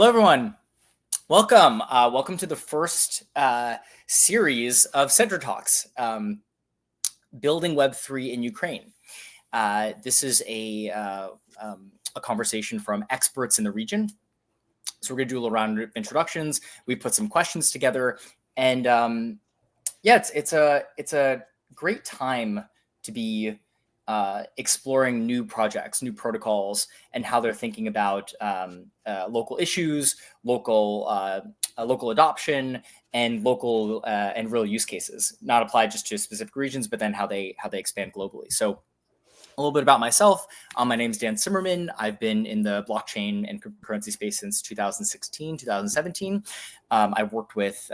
Hello, everyone. Welcome. Welcome to the first series of Cedra Talks, building Web3 in Ukraine. This is a conversation from experts in the region. So we're going to do a little round of introductions. We put some questions together, and yeah, it's a great time to be exploring new projects, new protocols, and how they're thinking about local issues, local adoption, and local and real use cases, not applied just to specific regions, but then how they expand globally. So a little bit about myself. My name is Dan Simerman. I've been in the blockchain and cryptocurrency space since 2016, 2017. I've worked with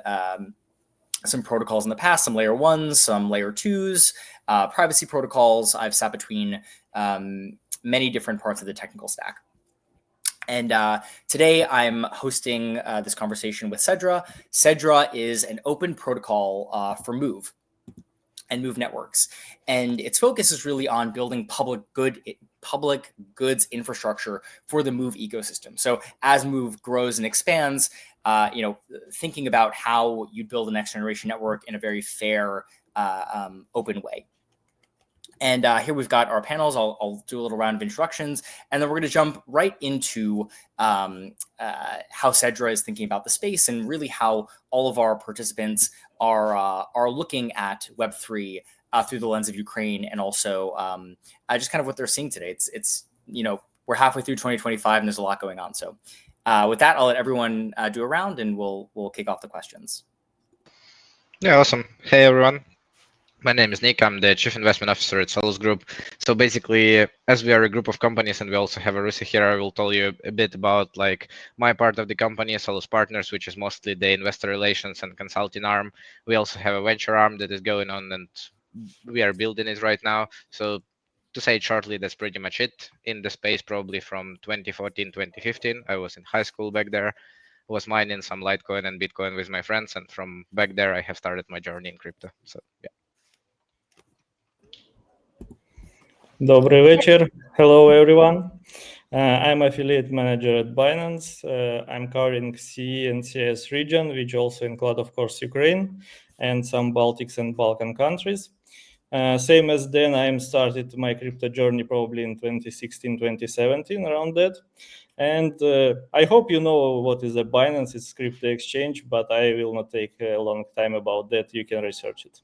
some protocols in the past, some layer ones, some layer twos, privacy protocols. I've sat between many different parts of the technical stack. And today I'm hosting this conversation with Cedra. Cedra is an open protocol for Move and Move networks. And its focus is really on building public goods infrastructure for the Move ecosystem. So as Move grows and expands, thinking about how you build a next generation network in a very fair, open way. And here we've got our panels. I'll do a little round of introductions, and then we're going to jump right into how Cedra is thinking about the space, and really how all of our participants are looking at Web3 through the lens of Ukraine, and also just kind of what they're seeing today. It's we're halfway through 2025, and there's a lot going on. So with that, I'll let everyone do a round, and we'll kick off the questions. Yeah, awesome. Hey, everyone. My name is Nick. I'm the Chief Investment Officer at Solus Group. So basically, as we are a group of companies and we also have a Rusi here, I will tell you a bit about my part of the company, Solus Partners, which is mostly the investor relations and consulting arm. We also have a venture arm that is going on, and we are building it right now. So to say it shortly, that's pretty much it. In the space, probably from 2014, 2015, I was in high school back there. Was mining some Litecoin and Bitcoin with my friends, and from back there, I have started my journey in crypto. So yeah. Добрый вечер. Hello, everyone. I'm affiliate manager at Binance. I'm covering CE and CS region, which also include, of course, Ukraine and some Baltics and Balkan countries. Same as then, I started my crypto journey probably in 2016, 2017, around that. And I hope you know what is a Binance. It's crypto exchange, but I will not take a long time about that. You can research it.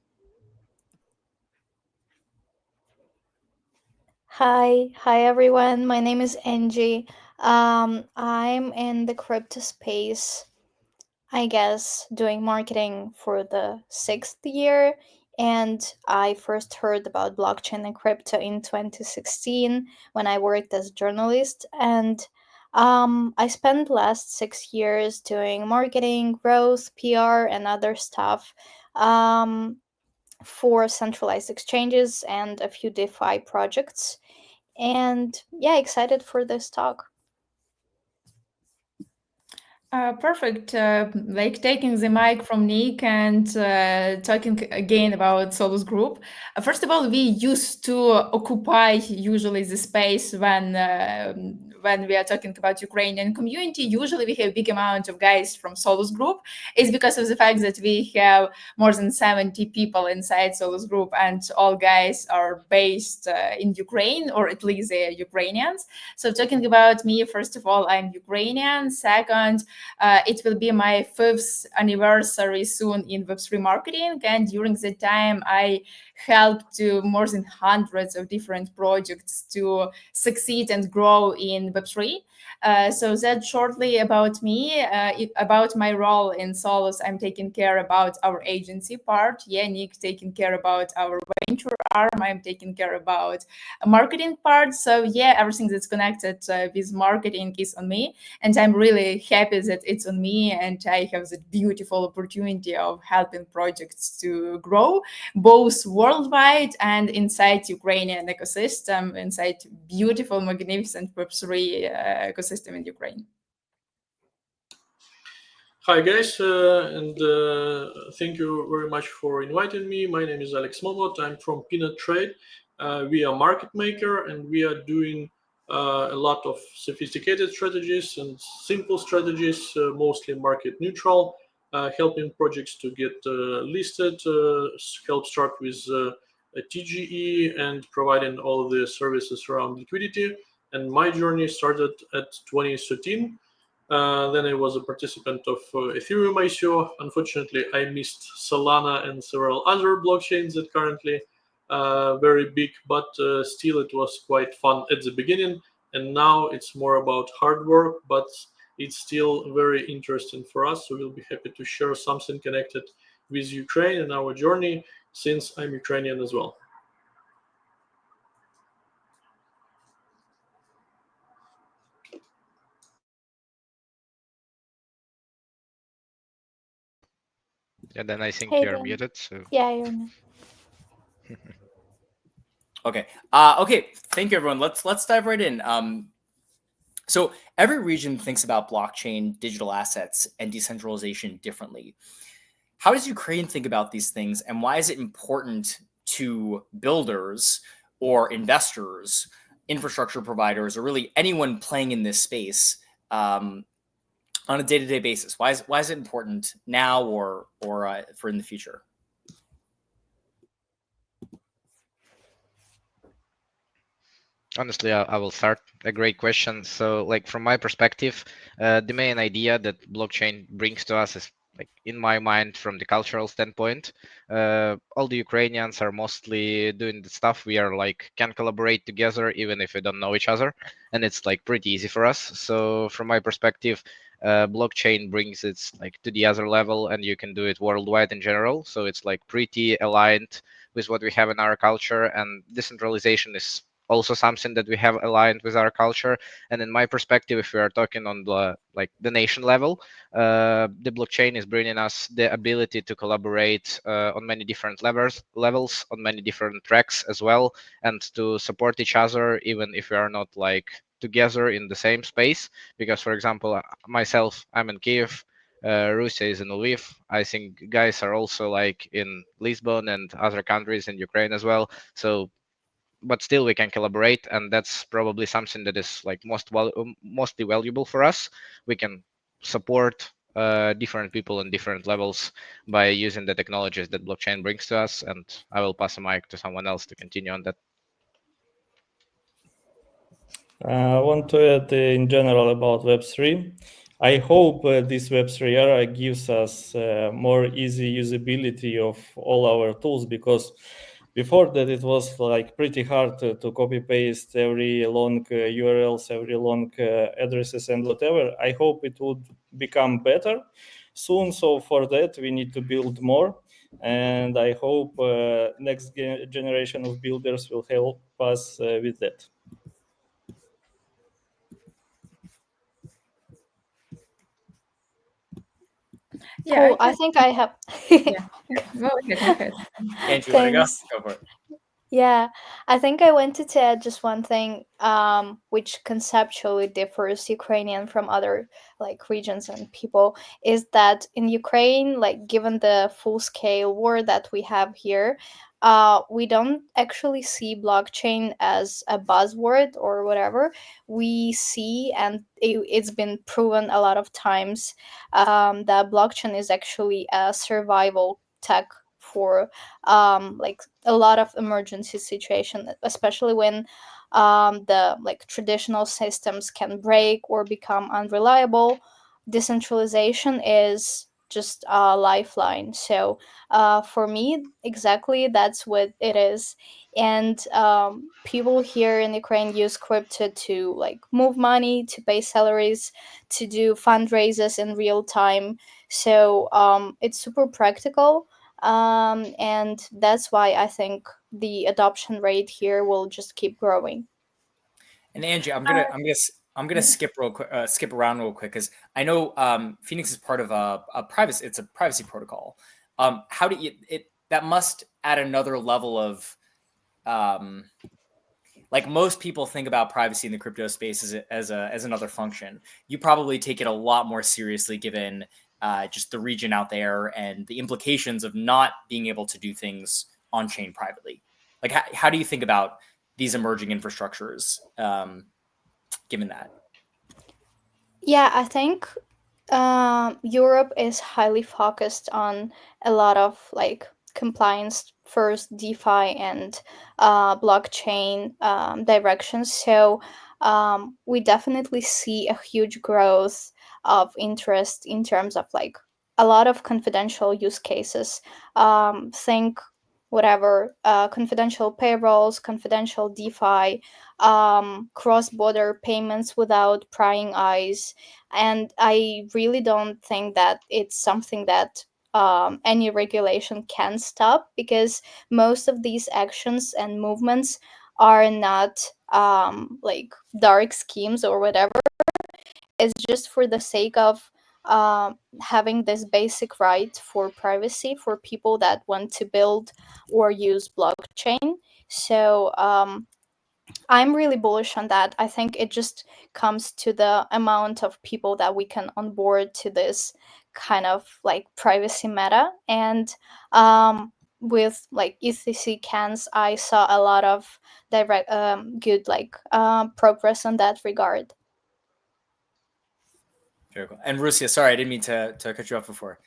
Hi everyone. My name is Angie. I'm in the crypto space, I guess, doing marketing for the 6th year. And I first heard about blockchain and crypto in 2016 when I worked as a journalist. And I spent the last 6 years doing marketing, growth, PR, and other stuff. For centralized exchanges and a few DeFi projects. And yeah, excited for this talk. Perfect. Taking the mic from Nick and talking again about Solus Group. First of all, we used to occupy usually the space when we are talking about Ukrainian community. Usually we have a big amount of guys from Solus Group. It's because of the fact that we have more than 70 people inside Solus Group, and all guys are based in Ukraine, or at least they are Ukrainians. So talking about me, first of all, I'm Ukrainian. Second, it will be my 5th anniversary soon in Web3 marketing, and during the time I helped to more than hundreds of different projects to succeed and grow in Web3. So that shortly about me, about my role in Solus. I'm taking care about our agency part. Nick taking care about our venture arm. I'm taking care about a marketing part. So everything that's connected with marketing is on me, and I'm really happy that it's on me, and I have the beautiful opportunity of helping projects to grow both worldwide and inside Ukrainian ecosystem, inside beautiful, magnificent Web3 ecosystem in Ukraine. Hi guys, and thank you very much for inviting me. My name is Momot. I'm from Peanut Trade. We are market maker, and we are doing a lot of sophisticated strategies and simple strategies, mostly market neutral, helping projects to get listed, help start with a TGE and providing all the services around liquidity. And my journey started at 2013. Then I was a participant of Ethereum ICO. Unfortunately, I missed Solana and several other blockchains that currently very big, but still it was quite fun at the beginning. And now it's more about hard work, but it's still very interesting for us. So we'll be happy to share something connected with Ukraine and our journey, since I'm Ukrainian as well. And then I think Hey, you're Dan. muted. So Yeah, you're not. Okay. Okay. Thank you, everyone. Let's dive right in. So every region thinks about blockchain, digital assets, and decentralization differently. How does Ukraine think about these things, and why is it important to builders or investors, infrastructure providers, or really anyone playing in this space on a day-to-day basis? Why is it important now or for in the future? honestly, I will start. A great question. So, like from my perspective, the main idea that blockchain brings to us is, like in my mind, from the cultural standpoint, all the Ukrainians are mostly doing the stuff. We are like can collaborate together even if we don't know each other, and it's like pretty easy for us. So, from my perspective, blockchain brings it like to the other level, and you can do it worldwide in general. So it's like pretty aligned with what we have in our culture, and decentralization is also something that we have aligned with our culture. And in my perspective, if we are talking on the like the nation level, the blockchain is bringing us the ability to collaborate on many different levels on many different tracks as well, and to support each other even if we are not like together in the same space. Because for example, myself, I'm in Kiev. Russia is in Lviv. I think guys are also like in Lisbon and other countries in Ukraine as well. So but still we can collaborate, and that's probably something that is like mostly valuable for us. We can support different people on different levels by using the technologies that blockchain brings to us. And I will pass the mic to someone else to continue on that. I want to add in general about Web3. I hope this Web3 era gives us more easy usability of all our tools, because before that it was like pretty hard to copy paste every long URLs, every long addresses and whatever. I hope it would become better soon. So for that we need to build more, and I hope next generation of builders will help us with that. Yeah, Cool. I think I have. yeah. Go ahead. Andrew, you want to go? Thanks. Go for it. Yeah, I think I wanted to add just one thing, which conceptually differs Ukrainian from other like regions and people, is that in Ukraine, like given the full scale war that we have here, we don't actually see blockchain as a buzzword or whatever. We see, and it's been proven a lot of times, that blockchain is actually a survival tech for like a lot of emergency situation, especially when the like traditional systems can break or become unreliable. Decentralization is just a lifeline. So for me, exactly that's what it is. And people here in Ukraine use crypto to like move money, to pay salaries, to do fundraisers in real time. So it's super practical, and that's why I think the adoption rate here will just keep growing. And Angie, I'm gonna skip skip around real quick because I know Phenix is part of a privacy. It's a privacy protocol. How do you it that must add another level of like most people think about privacy in the crypto space as another function. You probably take it a lot more seriously given just the region out there and the implications of not being able to do things on chain privately. Like how do you think about these emerging infrastructures given that? Yeah, I think Europe is highly focused on a lot of like compliance first DeFi and blockchain directions. So we definitely see a huge growth of interest in terms of like a lot of confidential use cases. Think whatever confidential payrolls, confidential DeFi, cross-border payments without prying eyes, and I really don't think that it's something that any regulation can stop, because most of these actions and movements are not like dark schemes or whatever. It's just for the sake of having this basic right for privacy for people that want to build or use blockchain. So I'm really bullish on that. I think it just comes to the amount of people that we can onboard to this kind of like privacy meta. And with like ETC cans, I saw a lot of direct good like progress on that regard. Very cool. And Russia, sorry, I didn't mean to cut you off before.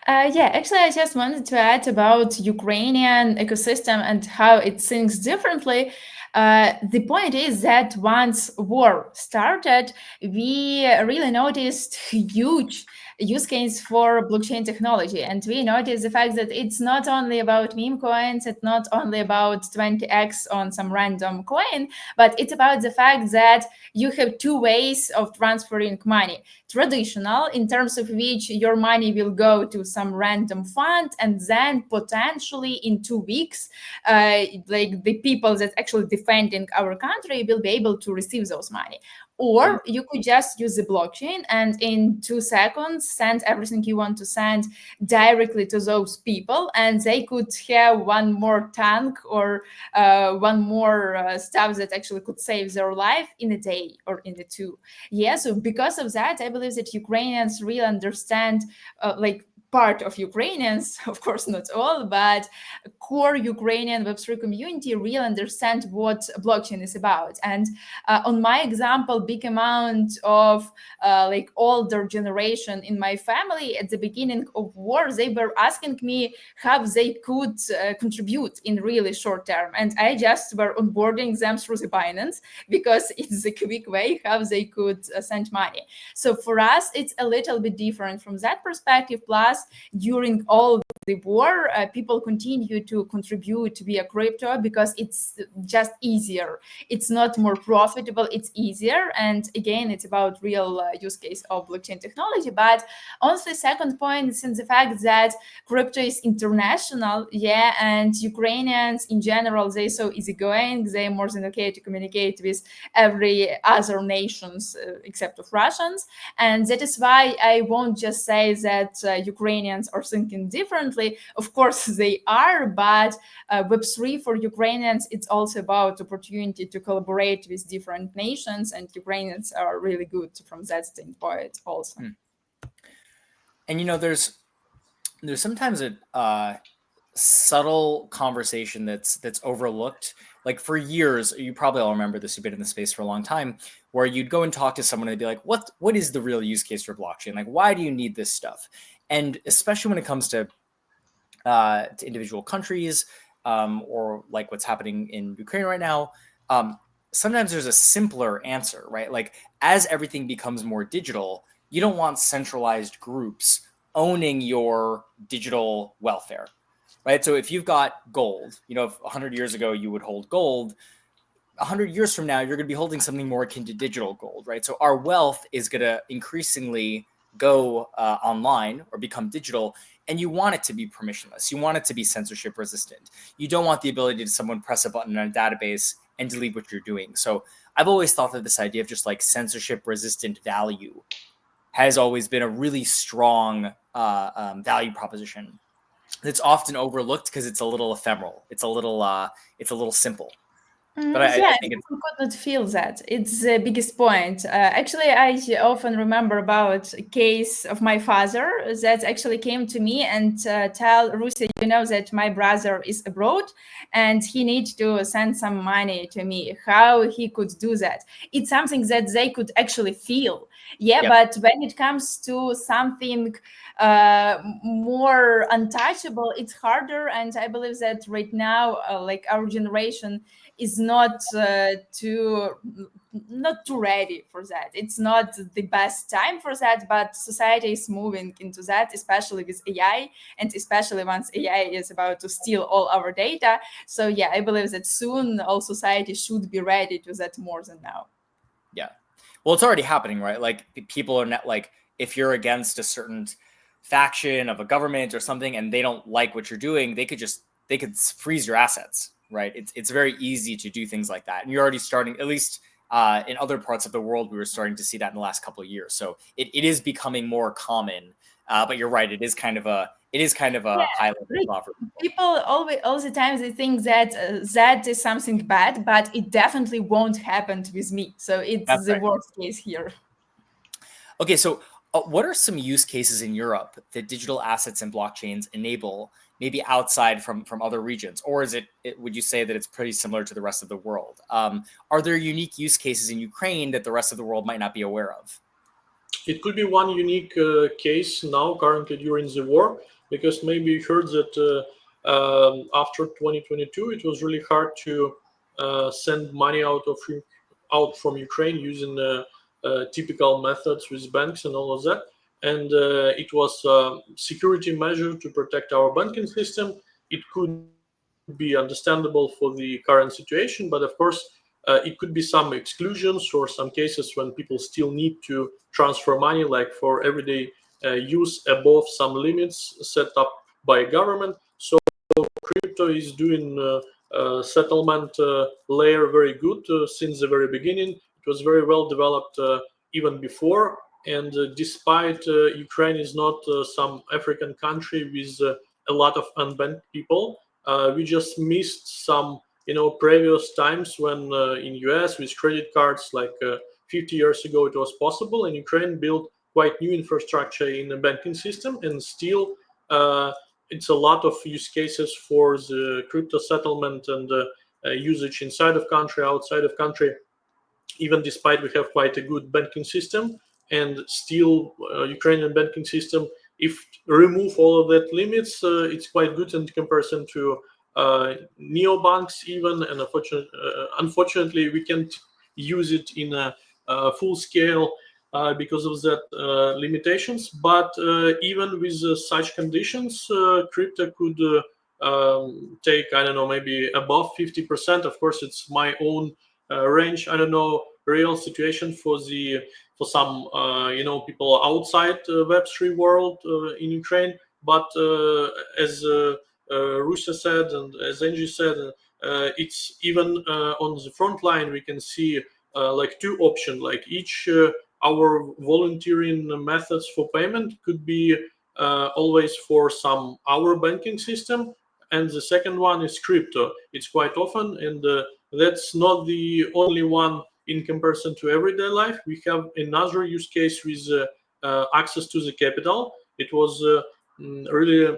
Yeah, actually, I just wanted to add about Ukrainian ecosystem and how it thinks differently. The point is that once war started, we really noticed huge use case for blockchain technology, and we noticed the fact that it's not only about meme coins, it's not only about 20x on some random coin, but it's about the fact that you have two ways of transferring money. Traditional, in terms of which your money will go to some random fund, and then potentially in 2 weeks, like the people that actually defending our country will be able to receive those money. Or you could just use the blockchain and in 2 seconds send everything you want to send directly to those people, and they could have one more tank or one more stuff that actually could save their life in a day or in the 2. Yeah, so because of that, I believe that Ukrainians really understand like part of Ukrainians, of course not all, but core Ukrainian Web3 community really understand what blockchain is about. And on my example, big amount of like older generation in my family at the beginning of war, they were asking me how they could contribute in really short term. And I just were onboarding them through the Binance because it's a quick way how they could send money. So for us, it's a little bit different from that perspective. Plus, during all the war, people continue to contribute via crypto because it's just easier. It's not more profitable, it's easier. And again, it's about real use case of blockchain technology. But also, second point is in the fact that crypto is international, yeah, and Ukrainians in general, they're so easygoing, they're more than okay to communicate with every other nations except of Russians. And that is why I won't just say that Ukrainians are thinking differently. Of course they are, but Web3 for Ukrainians, it's also about opportunity to collaborate with different nations, and Ukrainians are really good from that standpoint also. And you know, there's sometimes a subtle conversation that's overlooked. Like for years, you probably all remember this, you've been in the space for a long time, where you'd go and talk to someone and they'd be like, what is the real use case for blockchain? Like, why do you need this stuff? And especially when it comes to individual countries, or like what's happening in Ukraine right now, sometimes there's a simpler answer, right? Like as everything becomes more digital, you don't want centralized groups owning your digital welfare, right? So if you've got gold, you know, if 100 years ago you would hold gold, 100 years from now, you're going to be holding something more akin to digital gold, right? So our wealth is going to increasingly go online or become digital, and you want it to be permissionless. You want it to be censorship resistant. You don't want the ability to someone press a button on a database and delete what you're doing. So I've always thought that this idea of just like censorship resistant value has always been a really strong value proposition. It's often overlooked because it's a little ephemeral. It's a little simple. But I Yeah, think it's people could not feel that. It's the biggest point. Actually, I often remember about a case of my father that actually came to me and tell Rusi, you know, that my brother is abroad and he needs to send some money to me. How he could do that? It's something that they could actually feel. Yeah, Yep. but when it comes to something more untouchable, it's harder. And I believe that right now, like our generation is not too ready for that. It's not the best time for that, but society is moving into that, especially with AI, and especially once AI is about to steal all our data. So yeah, I believe that soon all society should be ready to that more than now. Yeah. Well, it's already happening, right? Like people are not like, if you're against a certain faction of a government or something and they don't like what you're doing, they could freeze your assets, right? It's very easy to do things like that. And you're already starting, at least in other parts of the world, we were starting to see that in the last couple of years. So it is becoming more common. But you're right, it is kind of a high level Like, thought for people. people all the time they think that that is something bad, but it definitely won't happen with me. So it's That's the right. worst case here. Okay, so what are some use cases in Europe that digital assets and blockchains enable, maybe outside from other regions, or is it would you say that it's pretty similar to the rest of the world? Are there unique use cases in Ukraine that the rest of the world might not be aware of? It could be one unique case now, currently during the war, because maybe you heard that after 2022, it was really hard to send money out from Ukraine using typical methods with banks and all of that. And it was a security measure to protect our banking system. It could be understandable for the current situation, but of course, it could be some exclusions or some cases when people still need to transfer money, like for everyday use above some limits set up by government. So crypto is doing settlement layer very good since the very beginning. It was very well developed even before. And despite Ukraine is not some African country with a lot of unbanked people, we just missed some previous times when in US with credit cards, like 50 years ago it was possible, and Ukraine built quite new infrastructure in the banking system, and still it's a lot of use cases for the crypto settlement and usage inside of country, outside of country, even despite we have quite a good banking system. And still Ukrainian banking system, if remove all of that limits, it's quite good in comparison to neobanks even, and unfortunately we can't use it in a full scale because of that limitations. But even with such conditions, crypto could take, I don't know, maybe above 50%. Of course, it's my own range. I don't know real situation for some people outside Web3 world in Ukraine. But as Rusya said and as Angie said, it's even on the front line we can see like two options. Like each our volunteering methods for payment could be always for some our banking system, and the second one is crypto. It's quite often, and that's not the only one in comparison to everyday life. We have another use case with access to the capital. It was really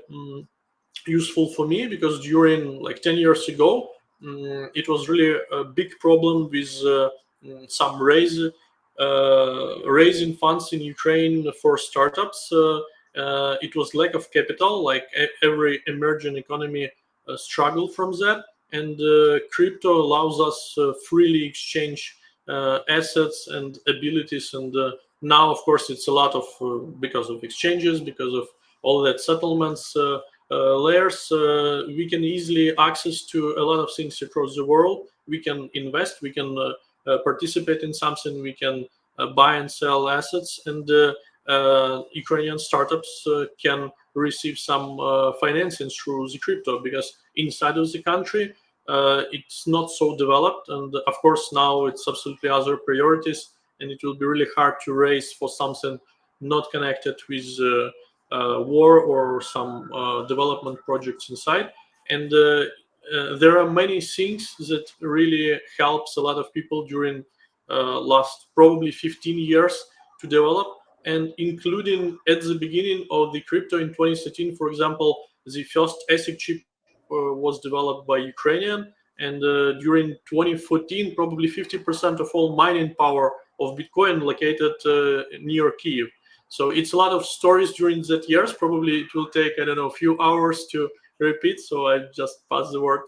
useful for me because during like 10 years ago, it was really a big problem with some raising funds in Ukraine for startups. It was lack of capital, like every emerging economy struggled from that. And crypto allows us freely exchange assets and abilities. And now, of course, it's a lot of because of exchanges, because of all that settlements layers, we can easily access to a lot of things across the world. We can invest, we can participate in something, we can buy and sell assets, and Ukrainian startups can receive some financing through the crypto, because inside of the country it's not so developed. And of course now it's absolutely other priorities, and it will be really hard to raise for something not connected with war or some development projects inside. And there are many things that really helps a lot of people during last probably 15 years to develop, and including at the beginning of the crypto in 2013, for example, the first ASIC chip was developed by Ukrainian, and during 2014, probably 50% of all mining power of Bitcoin located near Kiev. So it's a lot of stories during that years. Probably it will take, I don't know, a few hours to repeat. So I just pass the word.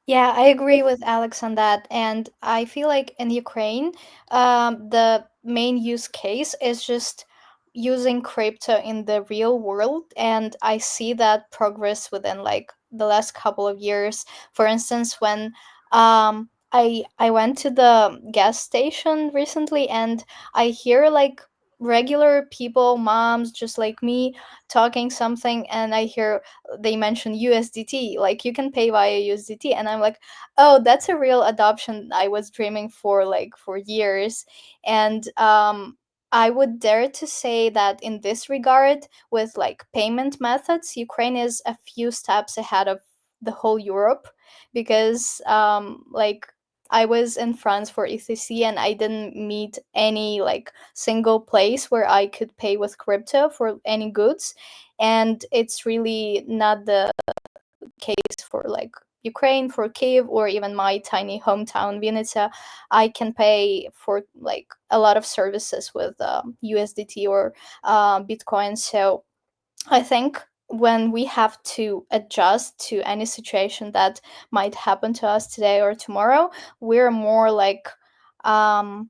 Yeah, I agree with Alex on that. And I feel like in Ukraine, the main use case is just using crypto in the real world. And I see that progress within like the last couple of years. For instance, when I went to the gas station recently and I hear like regular people, moms just like me, talking something, and I hear they mention USDT, like you can pay via USDT, and I'm like, oh, that's a real adoption I was dreaming for like for years. And I would dare to say that in this regard, with like payment methods, Ukraine is a few steps ahead of the whole Europe, because like I was in France for ETC and I didn't meet any like single place where I could pay with crypto for any goods. And it's really not the case for like Ukraine, for Kiev, or even my tiny hometown Vinnytsia. I can pay for like a lot of services with USDT or Bitcoin. So I think when we have to adjust to any situation that might happen to us today or tomorrow, we're more like, I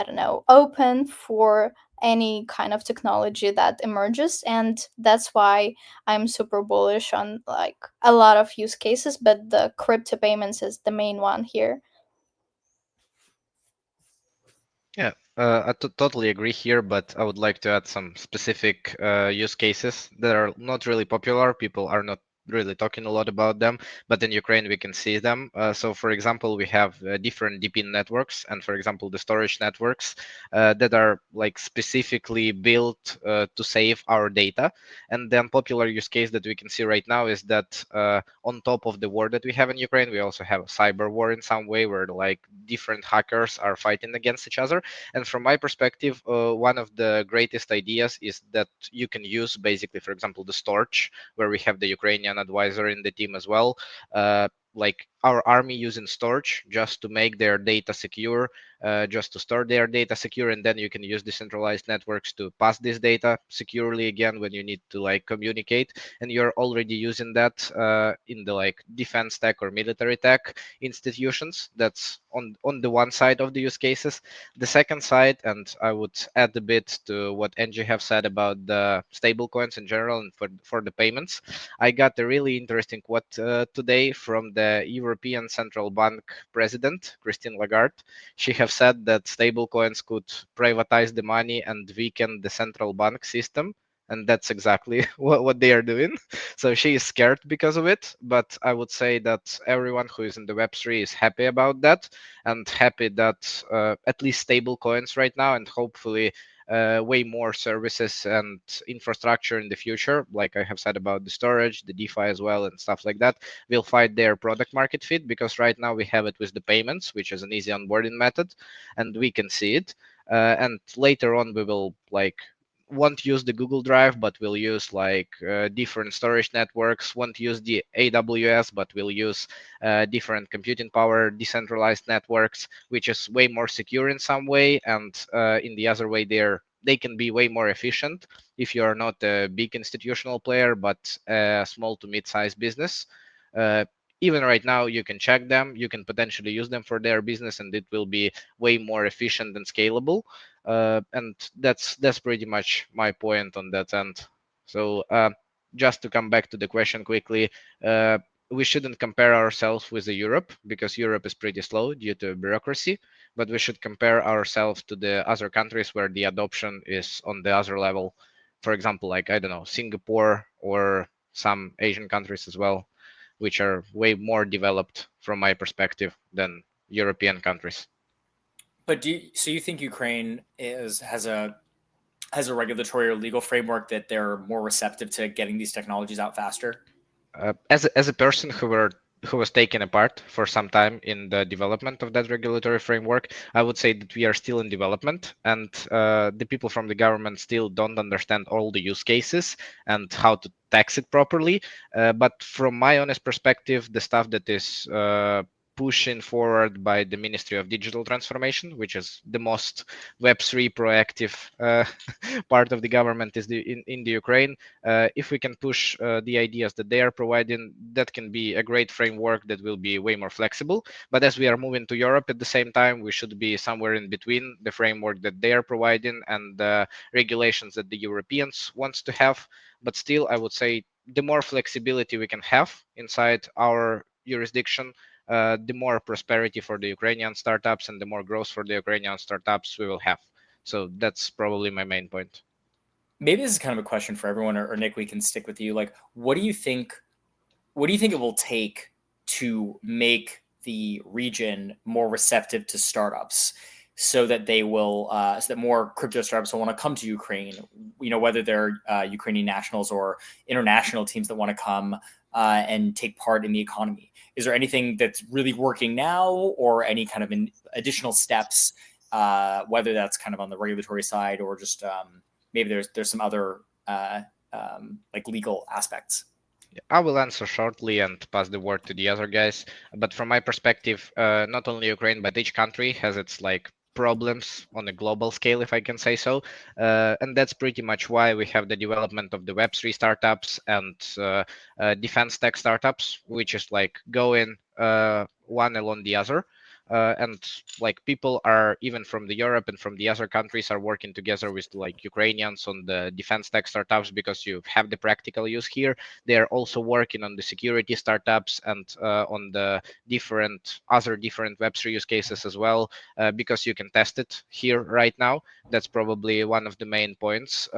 don't know, open for any kind of technology that emerges. And that's why I'm super bullish on like a lot of use cases, but the crypto payments is the main one here. Yeah, I totally agree here, but I would like to add some specific use cases that are not really popular. People are not really talking a lot about them, but in Ukraine we can see them. So, for example, we have different DP networks, and for example, the storage networks that are like specifically built to save our data. And then popular use case that we can see right now is that on top of the war that we have in Ukraine, we also have a cyber war in some way where like different hackers are fighting against each other. And from my perspective, one of the greatest ideas is that you can use basically, for example, the storage, where we have the Ukrainian advisor in the team as well. Like our army using storage just to make their data secure, just to store their data secure, and then you can use decentralized networks to pass this data securely again when you need to like communicate. And you're already using that in the like defense tech or military tech institutions. That's on the one side of the use cases. The second side, and I would add a bit to what Angie have said about the stable coins in general and for the payments. I got a really interesting quote today from the European Central Bank president, Christine Lagarde. She have said that stable coins could privatize the money and weaken the central bank system. And that's exactly what they are doing. So she is scared because of it. But I would say that everyone who is in the Web3 is happy about that, and happy that at least stable coins right now, and hopefully way more services and infrastructure in the future, like I have said about the storage, the DeFi as well, and stuff like that, will find their product market fit, because right now we have it with the payments, which is an easy onboarding method, and we can see it. And later on, we will like won't use the Google Drive, but we'll use like different storage networks, won't use the AWS, but we'll use different computing power, decentralized networks, which is way more secure in some way. And in the other way, they can be way more efficient if you are not a big institutional player, but a small to mid-sized business. Uh, Even right now, you can check them, you can potentially use them for their business, and it will be way more efficient and scalable. And that's pretty much my point on that end. So just to come back to the question quickly, we shouldn't compare ourselves with the Europe, because Europe is pretty slow due to bureaucracy, but we should compare ourselves to the other countries where the adoption is on the other level. For example, like, I don't know, Singapore or some Asian countries as well, which are way more developed from my perspective than European countries. But so you think Ukraine has a regulatory or legal framework that they're more receptive to getting these technologies out faster? as a person who was taken apart for some time in the development of that regulatory framework, I would say that we are still in development, and the people from the government still don't understand all the use cases and how to tax it properly. But from my honest perspective, the stuff that is pushing forward by the Ministry of Digital Transformation, which is the most Web3 proactive part of the government, is in the Ukraine. If we can push the ideas that they are providing, that can be a great framework that will be way more flexible. But as we are moving to Europe at the same time, we should be somewhere in between the framework that they are providing and the regulations that the Europeans wants to have. But still, I would say the more flexibility we can have inside our jurisdiction, the more prosperity for the Ukrainian startups and the more growth for the Ukrainian startups we will have. So that's probably my main point. Maybe this is kind of a question for everyone, or Nick, we can stick with you. Like, what do you think it will take to make the region more receptive to startups, so that they will, so that more crypto startups will want to come to Ukraine? You know, whether they're Ukrainian nationals or international teams that want to come and take part in the economy. Is there anything that's really working now, or any kind of additional steps, whether that's kind of on the regulatory side or just maybe there's some other like legal aspects? I will answer shortly and pass the word to the other guys. But from my perspective, not only Ukraine, but each country has its like problems on a global scale, if I can say so. And that's pretty much why we have the development of the Web3 startups and defense tech startups, which is like going one along the other. And like people are even from the Europe and from the other countries are working together with like Ukrainians on the defense tech startups because you have the practical use here. They are also working on the security startups and on the different Web3 use cases as well, because you can test it here right now. That's probably one of the main points.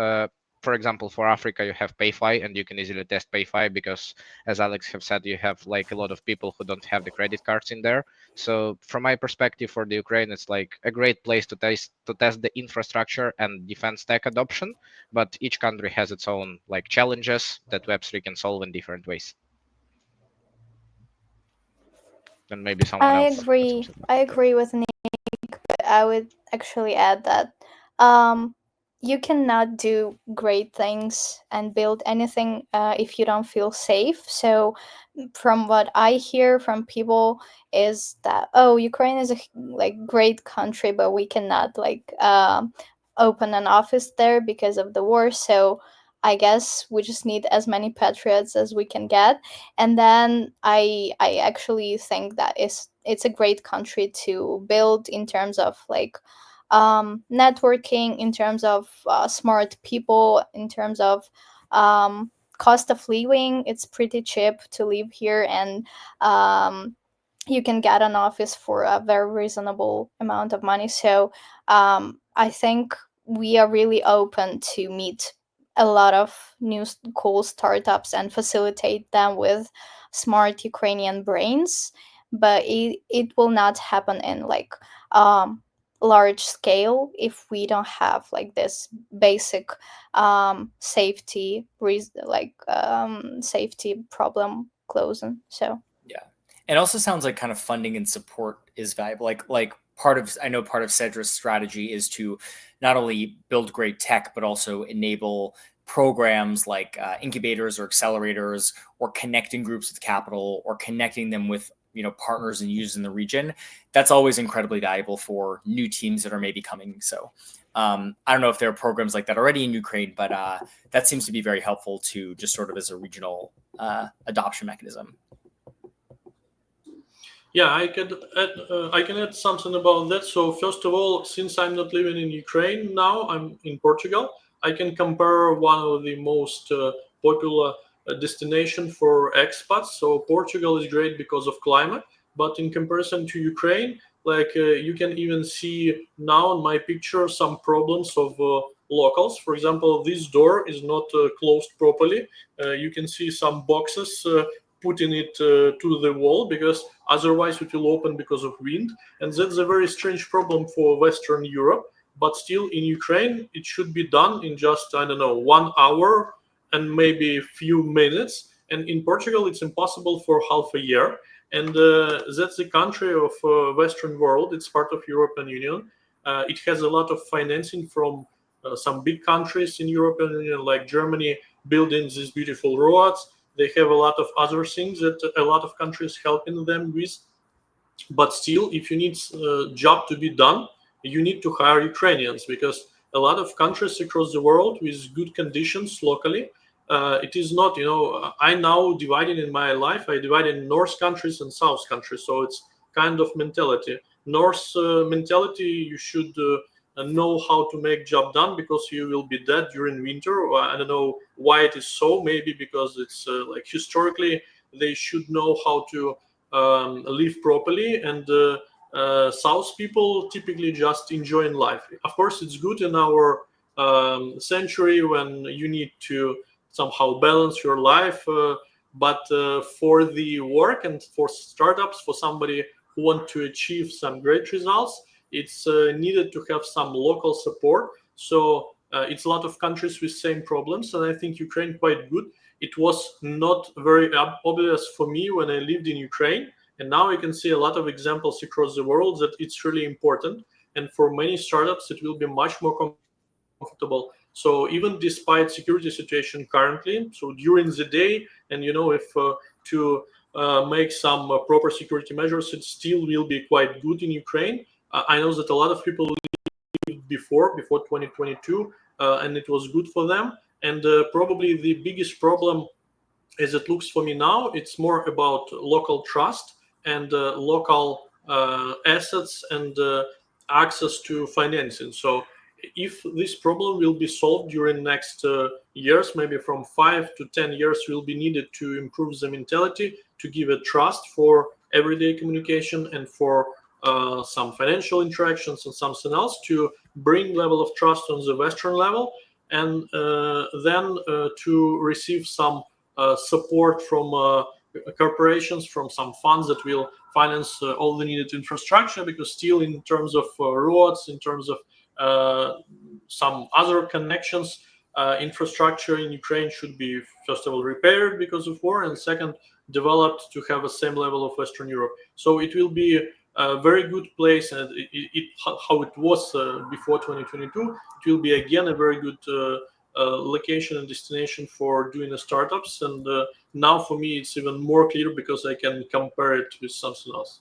For example, for Africa, you have PayFi, and you can easily test PayFi because, as Alex have said, you have like a lot of people who don't have the credit cards in there. So, from my perspective, for the Ukraine, it's like a great place to test the infrastructure and defense tech adoption. But each country has its own like challenges that Web3 can solve in different ways. And maybe someone else. I agree with Nick, but I would actually add that um, you cannot do great things and build anything if you don't feel safe. So, from what I hear from people, is that, oh, Ukraine is a like great country, but we cannot like open an office there because of the war. So I guess we just need as many patriots as we can get. And then I actually think that it's a great country to build in terms of like networking, in terms of smart people, in terms of cost of living. It's pretty cheap to live here, and you can get an office for a very reasonable amount of money. So I think we are really open to meet a lot of new cool startups and facilitate them with smart Ukrainian brains. But it will not happen in like large scale if we don't have like this basic safety safety problem closing. So Yeah. It also sounds like kind of funding and support is valuable. Like part of, I know part of Cedra's strategy is to not only build great tech, but also enable programs like incubators or accelerators, or connecting groups with capital, or connecting them with, you know, partners and users in the region. That's always incredibly valuable for new teams that are maybe coming. So I don't know if there are programs like that already in Ukraine, but that seems to be very helpful to just sort of as a regional adoption mechanism. Yeah, I can add something about that. So first of all, since I'm not living in Ukraine now, I'm in Portugal. I can compare one of the most popular destination for expats. So Portugal is great because of climate, but in comparison to Ukraine, like you can even see now in my picture some problems of locals. For example, this door is not closed properly. You can see some boxes putting it to the wall, because otherwise it will open because of wind, and that's a very strange problem for Western Europe. But still, in Ukraine, it should be done in just, I don't know, 1 hour and maybe a few minutes. And in Portugal, it's impossible for half a year. And that's the country of Western world. It's part of European Union. It has a lot of financing from some big countries in European Union, like Germany, building these beautiful roads. They have a lot of other things that a lot of countries helping them with. But still, if you need a job to be done, you need to hire Ukrainians, because a lot of countries across the world with good conditions locally, it is not, I now divided in my life, I divided in North countries and South countries. So it's kind of mentality. North mentality, you should know how to make job done, because you will be dead during winter. Or I don't know why it is so, maybe because it's like historically they should know how to live properly, and South people typically just enjoying life. Of course, it's good in our century when you need to somehow balance your life, but for the work and for startups, for somebody who want to achieve some great results, it's needed to have some local support. So it's a lot of countries with same problems, and I think Ukraine quite good. It was not very obvious for me when I lived in Ukraine, and now I can see a lot of examples across the world that it's really important. And for many startups, it will be much more comfortable. So even despite security situation currently, so during the day, and if to make some proper security measures, it still will be quite good in Ukraine. I know that a lot of people lived before 2022, and it was good for them. And probably the biggest problem, as it looks for me now, it's more about local trust and local assets and access to financing. So if this problem will be solved during next years, maybe from 5 to 10 years will be needed to improve the mentality, to give a trust for everyday communication and for some financial interactions and something else, to bring level of trust on the Western level, and then to receive some support from corporations, from some funds that will finance all the needed infrastructure, because still in terms of roads, in terms of some other connections, infrastructure in Ukraine should be, first of all, repaired because of war, and second, developed to have the same level of Western Europe. So it will be a very good place, and how it was before 2022, it will be again a very good location and destination for doing the startups. And now for me it's even more clear because I can compare it with something else.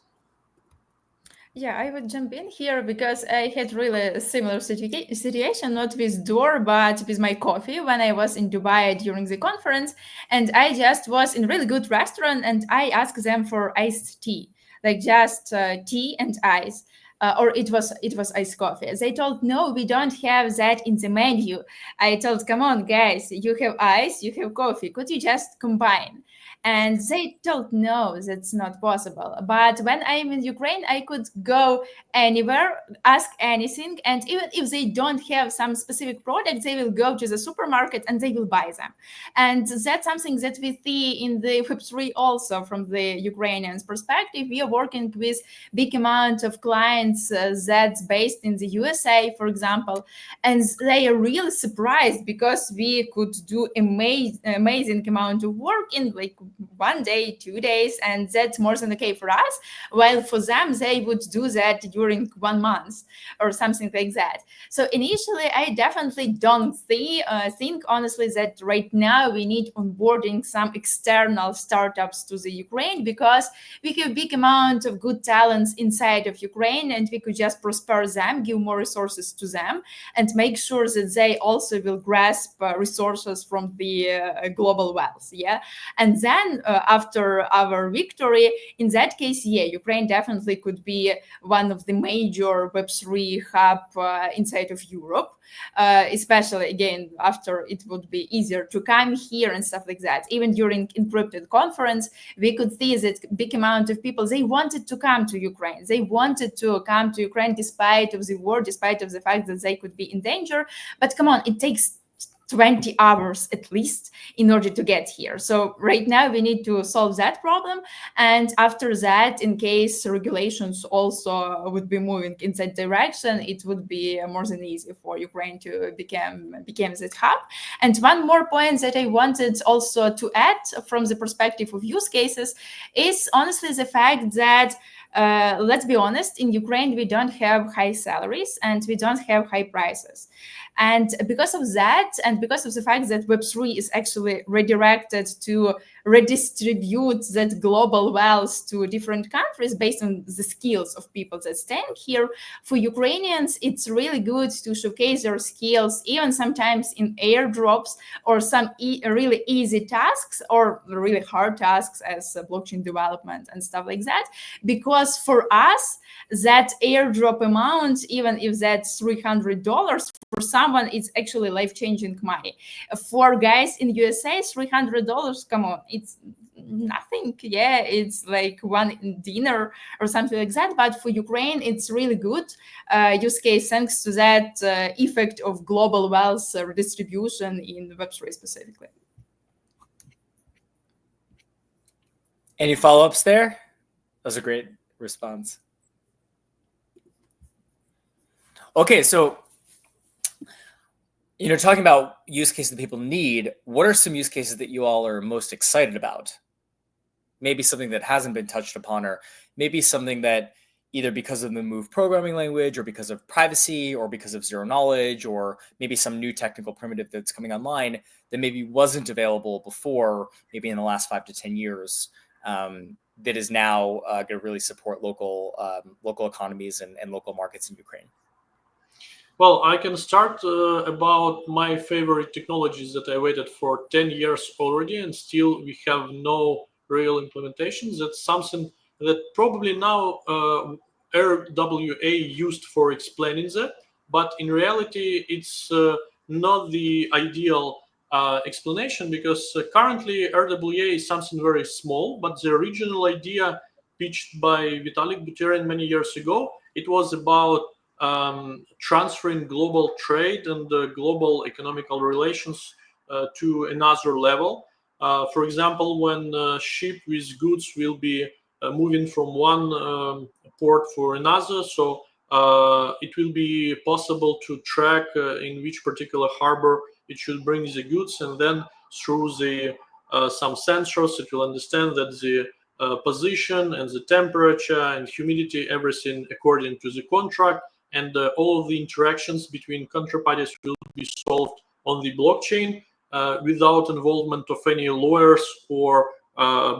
Yeah, I would jump in here because I had really a similar situation, not with Door, but with my coffee when I was in Dubai during the conference. And I just was in a really good restaurant, and I asked them for iced tea, like just tea and ice. Or it was iced coffee. They told, no, we don't have that in the menu. I told, come on, guys, you have ice, you have coffee. Could you just combine? And they told, no, that's not possible. But when I'm in Ukraine, I could go anywhere, ask anything. And even if they don't have some specific product, they will go to the supermarket and they will buy them. And that's something that we see in the Web3 also from the Ukrainians' perspective. We are working with big amount of clients that's based in the USA, for example. And they are really surprised because we could do amazing amount of work in like 1 day, 2 days, and that's more than okay for us, while for them they would do that during 1 month or something like that. So initially I definitely don't think honestly that right now we need onboarding some external startups to the Ukraine, because we have big amount of good talents inside of Ukraine, and we could just prosper them, give more resources to them, and make sure that they also will grasp resources from the global wealth. Yeah. And then after our victory, in that case, yeah, Ukraine definitely could be one of the major Web3 hub inside of Europe, especially again, after it would be easier to come here and stuff like that. Even during Encrypted conference, we could see that big amount of people, they wanted to come to Ukraine. They wanted to come to Ukraine despite of the war, despite of the fact that they could be in danger. But come on, it takes 20 hours at least in order to get here. So right now we need to solve that problem. And after that, in case regulations also would be moving in that direction, it would be more than easy for Ukraine to become that hub. And one more point that I wanted also to add from the perspective of use cases is honestly the fact that let's be honest, in Ukraine, we don't have high salaries and we don't have high prices. And because of that, and because of the fact that Web3 is actually redirected to redistribute that global wealth to different countries based on the skills of people that stand here, for Ukrainians, it's really good to showcase their skills, even sometimes in airdrops or some really easy tasks or really hard tasks as blockchain development and stuff like that. Because for us, that airdrop amount, even if that's $300, for someone, it's actually life-changing money. For guys in USA, $300, come on, it's nothing. Yeah, it's like one dinner or something like that. But for Ukraine, it's really good use case thanks to that effect of global wealth redistribution in Web3 specifically. Any follow-ups there? That was a great response. Okay, so talking about use cases that people need, what are some use cases that you all are most excited about? Maybe something that hasn't been touched upon, or maybe something that either because of the Move programming language or because of privacy or because of zero knowledge, or maybe some new technical primitive that's coming online that maybe wasn't available before, maybe in the last 5 to 10 years, that is now going to really support local economies and local markets in Ukraine. Well, I can start about my favorite technologies that I waited for 10 years already, and still we have no real implementations. That's something that probably now RWA used for explaining that, but in reality, it's not the ideal explanation, because currently RWA is something very small, but the original idea pitched by Vitalik Buterin many years ago, it was about transferring global trade and global economical relations to another level. For example, when ship with goods will be moving from one port for another, so it will be possible to track in which particular harbor it should bring the goods, and then through the some sensors it will understand that the position and the temperature and humidity, everything according to the contract, and all of the interactions between counterparties will be solved on the blockchain without involvement of any lawyers or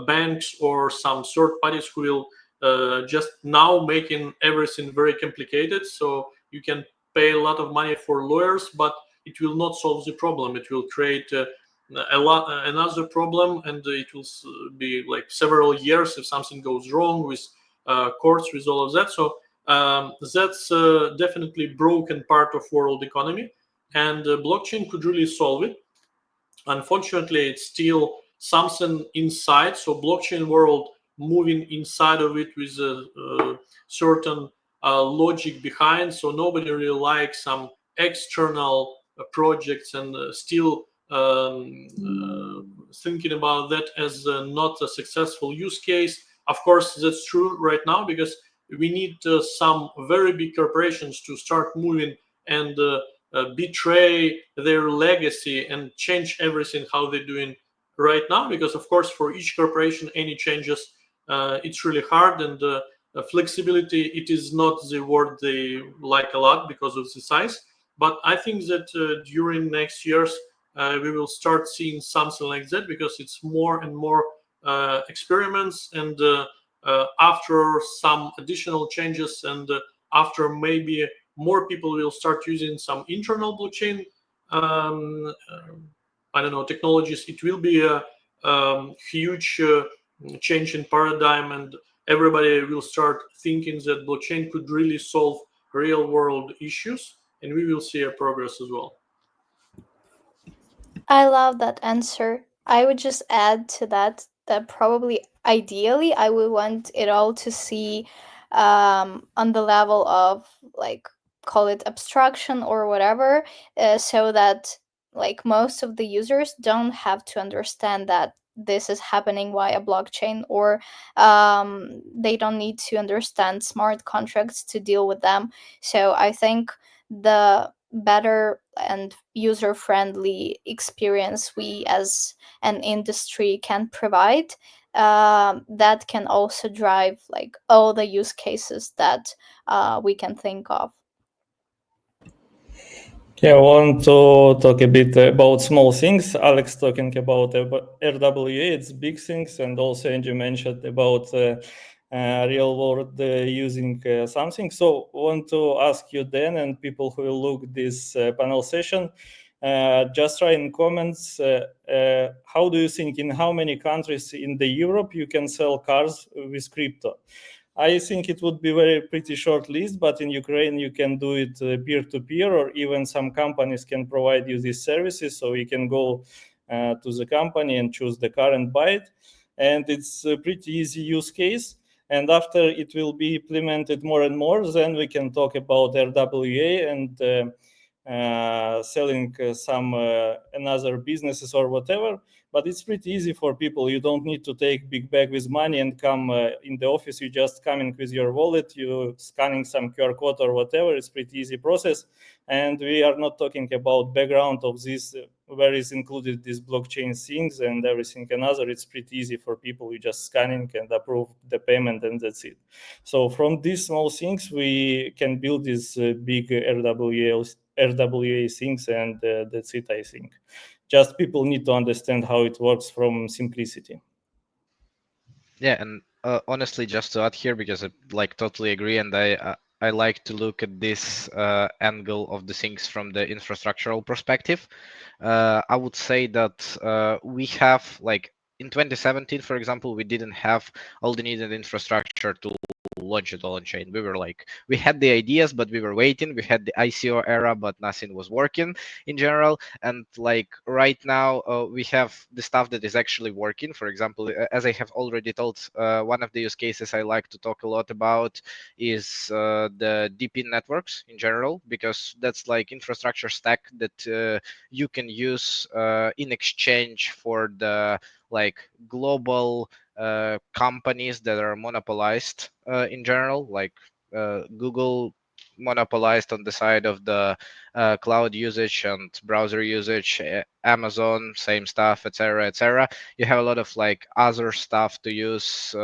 banks or some third parties who will just now making everything very complicated. So you can pay a lot of money for lawyers, but it will not solve the problem. It will create another problem, and it will be like several years if something goes wrong with courts, with all of that. So that's definitely broken part of world economy, and blockchain could really solve it. Unfortunately, it's still something inside, so blockchain world moving inside of it with a certain logic behind, so nobody really likes some external projects, and still thinking about that as not a successful use case. Of course, that's true right now, because we need some very big corporations to start moving and betray their legacy and change everything how they're doing right now, because of course for each corporation any changes it's really hard, and flexibility, it is not the word they like a lot because of the size. But I think that during next years we will start seeing something like that, because it's more and more experiments, and after some additional changes, and after maybe more people will start using some internal blockchain I don't know, technologies, it will be a huge change in paradigm, and everybody will start thinking that blockchain could really solve real world issues, and we will see a progress as well. I love that answer. I would just add to that probably ideally I would want it all to see on the level of, like, call it abstraction or whatever, so that like most of the users don't have to understand that this is happening via blockchain, or they don't need to understand smart contracts to deal with them. So I think the better and user friendly experience we as an industry can provide, that can also drive like all the use cases that we can think of. Yeah, I want to talk a bit about small things. Alex talking about RWA, it's big things, and also Angie mentioned about real world using something. So want to ask you, Dan, and people who will look this panel session, just write in comments, how do you think, in how many countries in the Europe you can sell cars with crypto? I think it would be very pretty short list, but in Ukraine you can do it peer-to-peer, or even some companies can provide you these services. So you can go to the company and choose the car and buy it. And it's a pretty easy use case. And after it will be implemented more and more, then we can talk about RWA and selling some another businesses or whatever. But it's pretty easy for people. You don't need to take big bag with money and come in the office. You just coming with your wallet, you scanning some QR code or whatever. It's pretty easy process. And we are not talking about background of this, where is included these blockchain things and everything another. It's pretty easy for people. You just scanning and approve the payment, and that's it. So from these small things, we can build these big RWA things, and that's it, I think. Just people need to understand how it works from simplicity. Yeah, and honestly, just to add here, because I like totally agree, and I like to look at this angle of the things from the infrastructural perspective. I would say that we have, like, in 2017, for example, we didn't have all the needed infrastructure to launch it all on chain. We had the ideas, but we were waiting. We had the ICO era, but nothing was working in general. And like right now, we have the stuff that is actually working. For example, as I have already told, one of the use cases I like to talk a lot about is the DP networks in general, because that's like infrastructure stack that you can use in exchange for the like global companies that are monopolized in general, like Google monopolized on the side of the cloud usage and browser usage, Amazon, same stuff, etc., etc. You have a lot of like other stuff to use,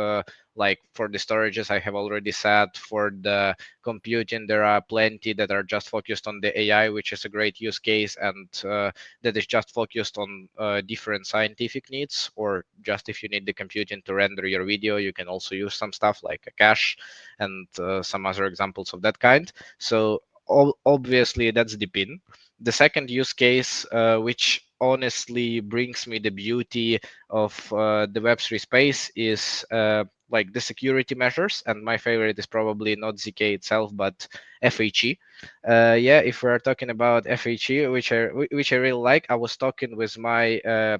like for the storages I have already said. For the computing, there are plenty that are just focused on the AI, which is a great use case, and that is just focused on different scientific needs, or just if you need the computing to render your video, you can also use some stuff like a cache and some other examples of that kind. So obviously that's the pin. The second use case, which honestly brings me the beauty of the Web3 space, is like the security measures, and my favorite is probably not ZK itself, but FHE. Yeah, if we're talking about FHE, which I really like, I was talking with my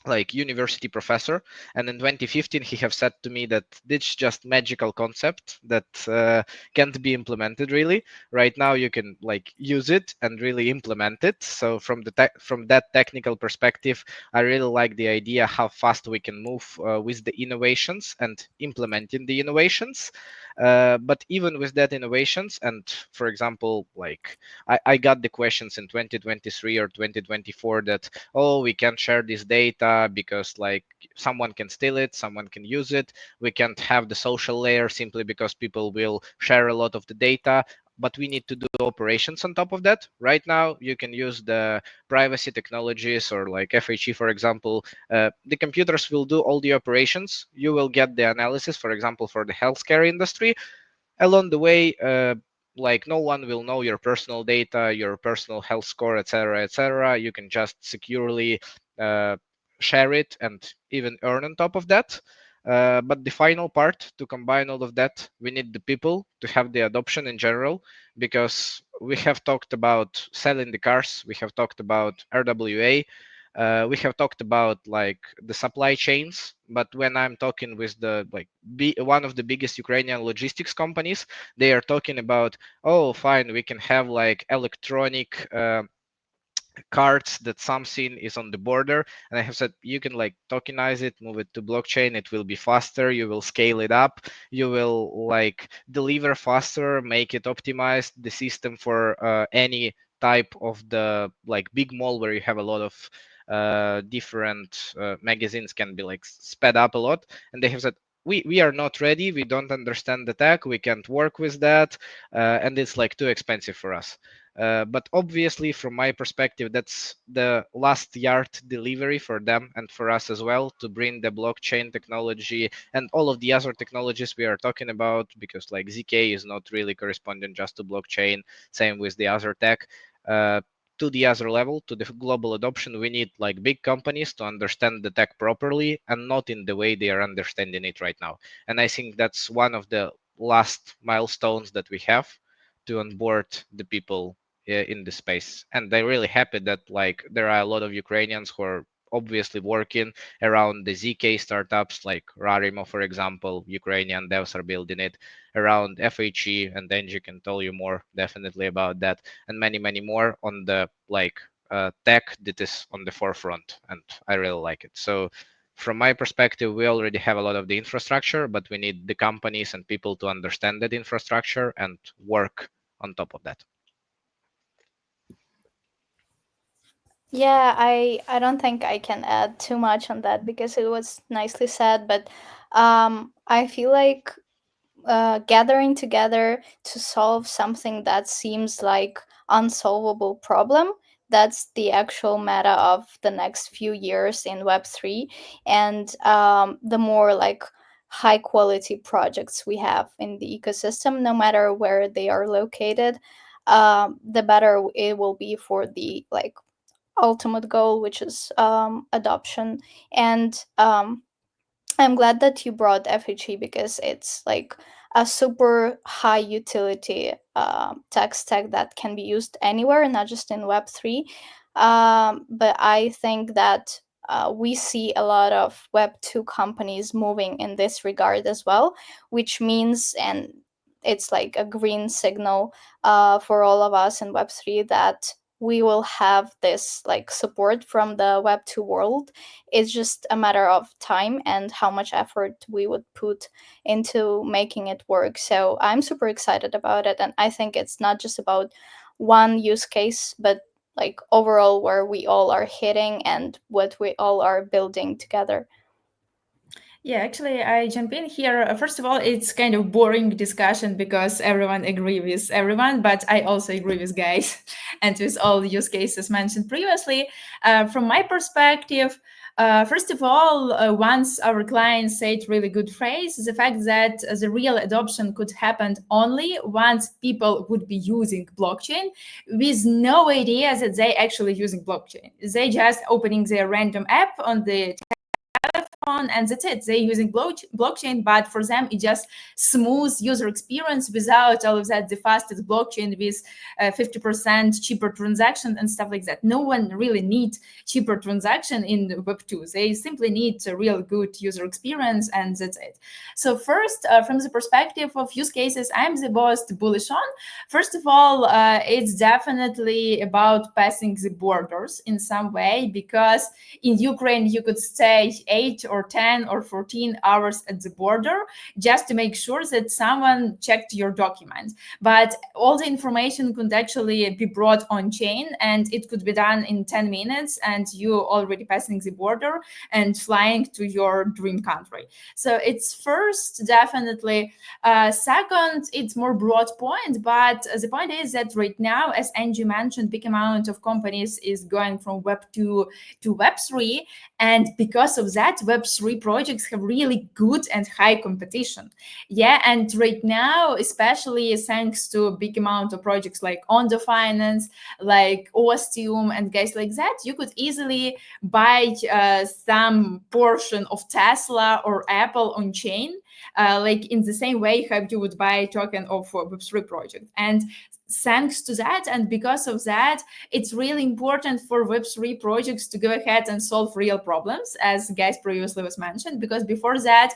like university professor, and in 2015 he have said to me that it's just magical concept that can't be implemented really. Right now you can like use it and really implement it. So from the from that technical perspective, I really like the idea how fast we can move with the innovations and implementing the innovations. But even with that innovations, and for example, like I got the questions in 2023 or 2024 that, oh, we can't share this data because like someone can steal it, someone can use it. We can't have the social layer simply because people will share a lot of the data, but we need to do operations on top of that. Right now, you can use the privacy technologies, or like FHE, for example. The computers will do all the operations. You will get the analysis, for example, for the healthcare industry. Along the way, like no one will know your personal data, your personal health score, etc., etc. You can just securely share it and even earn on top of that. But the final part, to combine all of that, we need the people to have the adoption in general, because we have talked about selling the cars, we have talked about RWA, we have talked about like the supply chains. But when I'm talking with the like one of the biggest Ukrainian logistics companies, they are talking about, oh, fine, we can have like electronic cards that something is on the border, and I have said you can like tokenize it, move it to blockchain, it will be faster, you will scale it up, you will like deliver faster, make it optimized the system for any type of the like big mall where you have a lot of different magazines can be like sped up a lot. And they have said we are not ready, we don't understand the tech, we can't work with that, and it's like too expensive for us. But obviously, from my perspective, that's the last yard delivery for them and for us as well, to bring the blockchain technology and all of the other technologies we are talking about, because like ZK is not really corresponding just to blockchain. Same with the other tech. To the other level, to the global adoption, we need like big companies to understand the tech properly and not in the way they are understanding it right now. And I think that's one of the last milestones that we have to onboard the people in the space. And they're really happy that like there are a lot of Ukrainians who are obviously working around the ZK startups, like Rarimo, for example. Ukrainian devs are building it around FHE, and Angie can tell you more definitely about that, and many more on the like tech that is on the forefront, and I really like it. So from my perspective, we already have a lot of the infrastructure, but we need the companies and people to understand that infrastructure and work on top of that. Yeah, I don't think I can add too much on that because it was nicely said, but I feel like gathering together to solve something that seems like unsolvable problem, that's the actual meta of the next few years in Web3. And the more like high quality projects we have in the ecosystem, no matter where they are located, the better it will be for the like ultimate goal, which is adoption. And I'm glad that you brought FHE because it's like a super high utility tech stack that can be used anywhere, not just in Web3. But I think that we see a lot of Web2 companies moving in this regard as well, which means, and it's like a green signal for all of us in Web3 that we will have this like support from the Web2 world. It's just a matter of time and how much effort we would put into making it work. So I'm super excited about it. And I think it's not just about one use case, but like overall where we all are hitting and what we all are building together. Yeah, actually, I jump in here. First of all, it's kind of boring discussion because everyone agree with everyone, but I also agree with guys and with all the use cases mentioned previously. From my perspective, first of all, once our clients said really good phrase, the fact that the real adoption could happen only once people would be using blockchain with no idea that they actually using blockchain. They just opening their random app on the telephone and that's it. They're using blockchain, but for them it just smooth user experience without all of that, the fastest blockchain with 50% cheaper transaction and stuff like that. No one really needs cheaper transaction in Web2. They simply need a real good user experience and that's it. So first, from the perspective of use cases, I'm the most bullish on. First of all, it's definitely about passing the borders in some way, because in Ukraine you could stay 8 or 10 or 14 hours at the border just to make sure that someone checked your documents. But all the information could actually be brought on chain and it could be done in 10 minutes and you already passing the border and flying to your dream country. So it's first, definitely. Second, it's more broad point, but the point is that right now, as Angie mentioned, big amount of companies is going from Web2 to Web3. And because of that, Web3 projects have really good and high competition. Yeah, and right now, especially thanks to a big amount of projects like Ondo Finance, like Ostium and guys like that, you could easily buy some portion of Tesla or Apple on chain, like in the same way how you would buy a token of a Web3 project. And thanks to that, and because of that, it's really important for Web3 projects to go ahead and solve real problems, as guys previously was mentioned, because before that,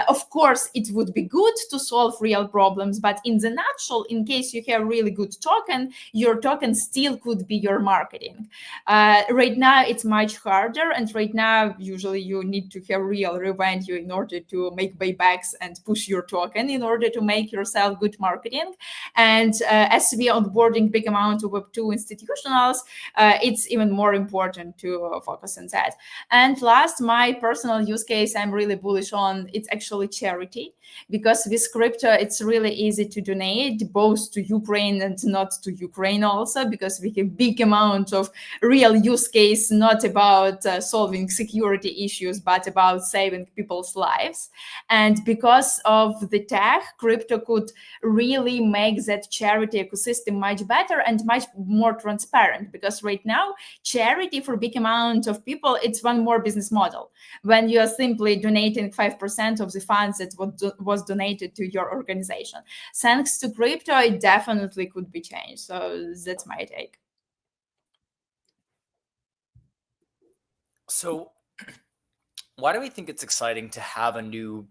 of course, it would be good to solve real problems, but in the nutshell, in case you have really good token, your token still could be your marketing. Right now, it's much harder, and right now, usually you need to have real revenue in order to make buybacks and push your token in order to make yourself good marketing. And as we are onboarding big amount of Web2 institutionals, it's even more important to focus on that. And last, my personal use case I'm really bullish on, it's actually charity, because with crypto, it's really easy to donate both to Ukraine and not to Ukraine also, because we have big amount of real use case, not about solving security issues, but about saving people's lives. And because of the tech, crypto could really make that charity ecosystem much better and much more transparent, because right now charity for big amount of people, it's one more business model. When you are simply donating 5% of the funds that was donated to your organization, thanks to crypto, it definitely could be changed. So that's my take. So why do we think it's exciting to have a new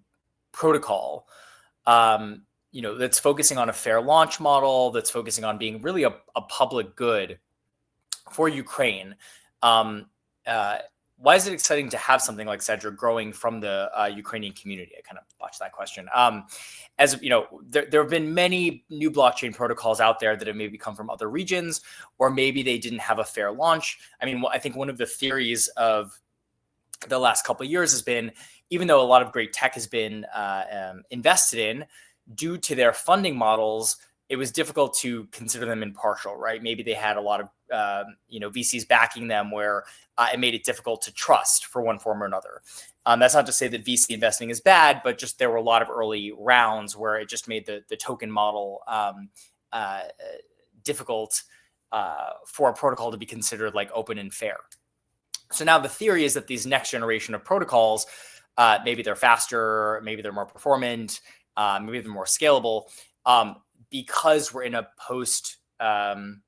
protocol, that's focusing on a fair launch model, that's focusing on being really a public good for Ukraine? Why is it exciting to have something like Cedra growing from the Ukrainian community? I kind of botched that question. As you know, there have been many new blockchain protocols out there that have maybe come from other regions, or maybe they didn't have a fair launch. I mean, I think one of the theories of the last couple of years has been, even though a lot of great tech has been invested in, due to their funding models, it was difficult to consider them impartial, right? Maybe they had a lot of VCs backing them, where it made it difficult to trust for one form or another. That's not to say that VC investing is bad, but just there were a lot of early rounds where it just made the token model difficult for a protocol to be considered like open and fair. So now the theory is that these next generation of protocols, maybe they're faster, maybe they're more performant, maybe they're more scalable, because we're in a post ICO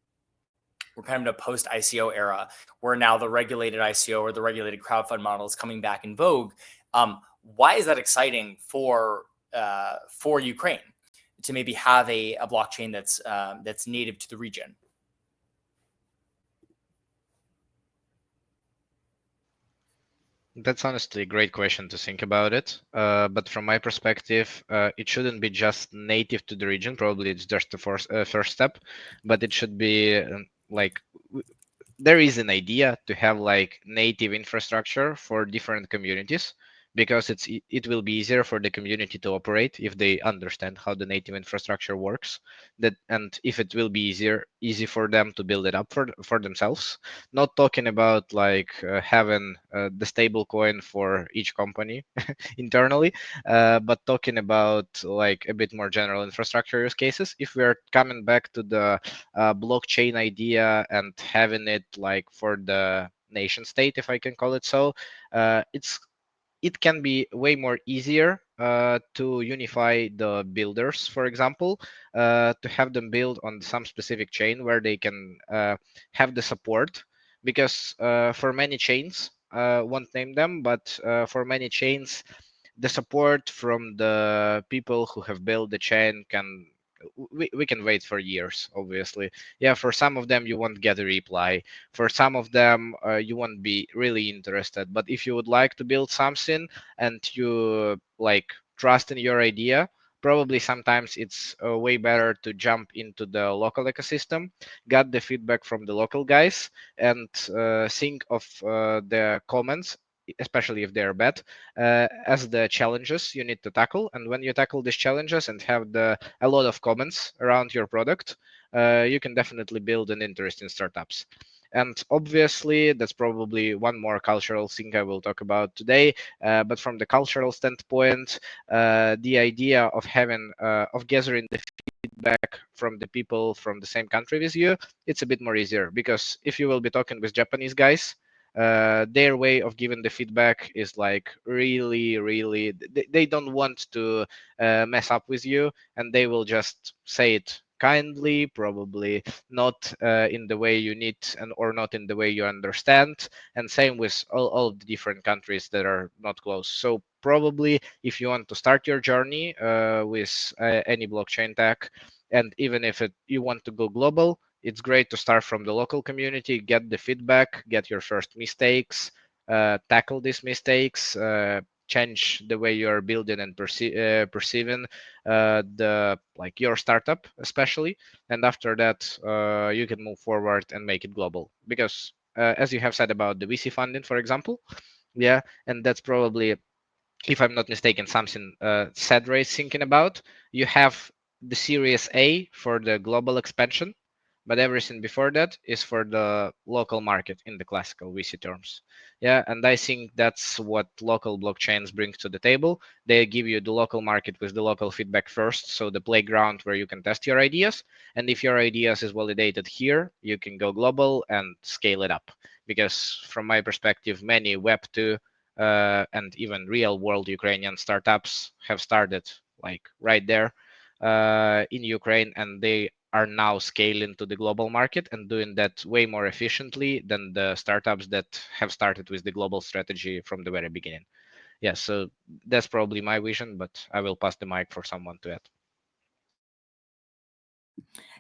era, where now the regulated ICO or the regulated crowdfund model is coming back in vogue. Why is that exciting for Ukraine to maybe have a blockchain that's native to the region? That's honestly a great question to think about it. But from my perspective, it shouldn't be just native to the region. Probably it's just the first step, but it should be there is an idea to have like native infrastructure for different communities, because it will be easier for the community to operate if they understand how the native infrastructure works, and if it will be easy for them to build it up for themselves. Not talking about like having the stable coin for each company internally, but talking about like a bit more general infrastructure use cases. If we're coming back to the blockchain idea and having it like for the nation state, if I can call it so, it can be way more easier to unify the builders, for example, to have them build on some specific chain where they can have the support. Because for many chains, won't name them, but for many chains, the support from the people who have built the chain we can wait for years, obviously. Yeah, for some of them you won't get a reply, for some of them you won't be really interested. But if you would like to build something and you like trust in your idea, probably sometimes it's way better to jump into the local ecosystem, get the feedback from the local guys, and think of the comments, especially if they're bad, as the challenges you need to tackle. And when you tackle these challenges and have a lot of comments around your product, you can definitely build an interest in startups. And obviously, that's probably one more cultural thing I will talk about today. But from the cultural standpoint, the idea of gathering the feedback from the people from the same country with you, it's a bit more easier, because if you will be talking with Japanese guys, their way of giving the feedback is like really they don't want to mess up with you, and they will just say it kindly, probably not in the way you need and or not in the way you understand. And same with all of the different countries that are not close. So probably if you want to start your journey with any blockchain tech, and even if you want to go global, it's great to start from the local community, get the feedback, get your first mistakes, tackle these mistakes, change the way you are building and perceiving the like your startup especially, and after that you can move forward and make it global. Because as you have said about the VC funding, for example, yeah, and that's probably, if I'm not mistaken, something Cedra is thinking about. You have the Series A for the global expansion, but everything before that is for the local market in the classical VC terms. Yeah, and I think that's what local blockchains bring to the table. They give you the local market with the local feedback first, so the playground where you can test your ideas. And if your ideas is validated here, you can go global and scale it up. Because from my perspective, many Web2 and even real world Ukrainian startups have started like right there in Ukraine, and they are now scaling to the global market and doing that way more efficiently than the startups that have started with the global strategy from the very beginning. Yeah, so that's probably my vision, but I will pass the mic for someone to add.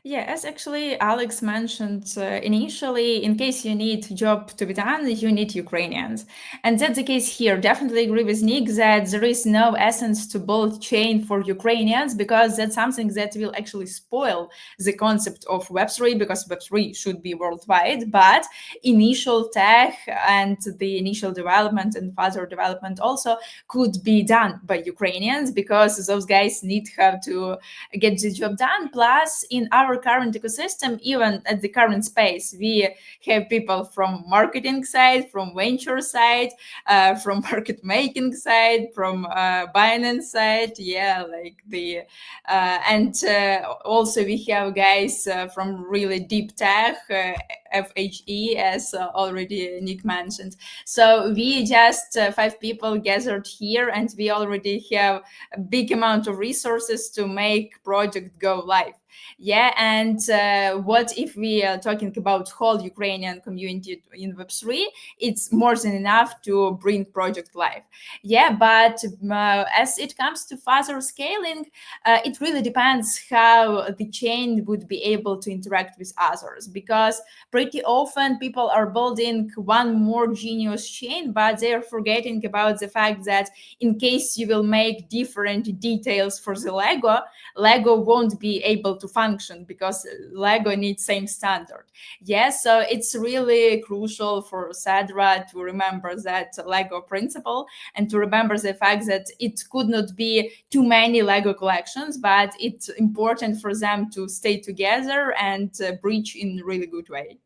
Yeah, as actually Alex mentioned initially, in case you need job to be done, you need Ukrainians. And that's the case here. Definitely agree with Nick that there is no essence to build chain for Ukrainians, because that's something that will actually spoil the concept of Web3, because Web3 should be worldwide. But initial tech and the initial development and further development also could be done by Ukrainians, because those guys need how to get the job done. Plus, in our current ecosystem, even at the current space, we have people from marketing side, from venture side, from market making side, from Binance side. Yeah, like the and also we have guys from really deep tech, FHE, as already Nick mentioned. So we just 5 people gathered here, and we already have a big amount of resources to make project go live. Yeah, and what if we are talking about whole Ukrainian community in Web3? It's more than enough to bring project live. Yeah, but as it comes to further scaling, it really depends how the chain would be able to interact with others, because pretty often people are building one more genius chain, but they're forgetting about the fact that in case you will make different details for the Lego won't be able to function, because Lego needs same standard. Yes, so it's really crucial for Cedra to remember that Lego principle, and to remember the fact that it could not be too many Lego collections, but it's important for them to stay together and bridge in a really good way.